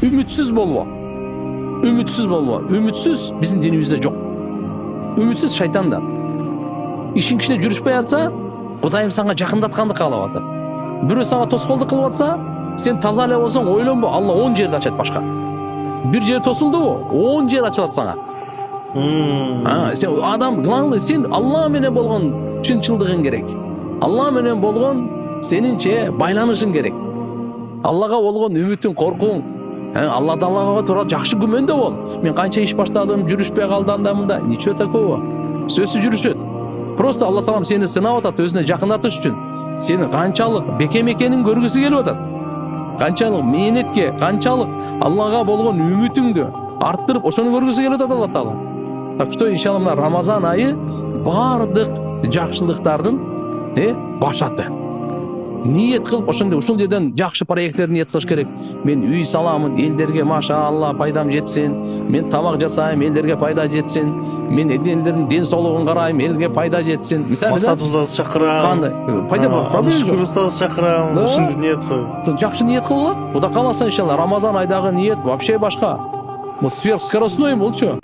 үмітсіз болма. Үмітсіз болма. Үмітсіз біздің дінімізде жоқ. Үмітсіз шайтанда. Ишин кішіне жүрішпей атса, Құдайым саңа жақындатқанды қалап атыр. Біреу саңа тосқолды қылып атса, сен таза эле болсаң ойлонбо, Алла 10 жерді ачат башка. Bir жер тосылды, 10 жер ачылат саңа. Сен адам главный сен Алла менен болгон чынчылдыгың керек. Алла менен болгон сенинче байланышың керек. Аллага болгон үмүтүң, коркуң, Алла Таалага туура жакшы күмөндө бол. Мен канча иш баштадым, жүрүшпөй калды анда-мында. Ничего такого? Сөзсүз жүрүшөт. Просто Алла Таалам сени сынап атат, өзүнө жакындатыш үчүн. Сени канчалык бекем экенин көргүсү келип атат. Канчалык мээнетке, канчалык Аллага болгон үмүтүңдү арттырып, ошону көргүсү келип атат Алла Таала. Так что иншалла мына Рамазан айы бардык жакшылыктардын башаты. Ниет кылып ошондой ушул жерден жакшы проекттерди ниет кылыш керек. Мен үй саламын, элдерге машалла пайдам жетсин. Мен тамак жасайм, элдерге пайда жетсин. Мен элдердин ден соолугун карайм, элге пайда жетсин. Мисалы Максат устазды чакырам. Кандай? Пайда бар, проблема жок. Шүкүр устазды чакырам. Ушундай ниет кой. Жакшы ниет кылгыла. Кудай кааласа иншалла Рамазан айдагы ниет вообще башка. Бул сверхскоростной болчу.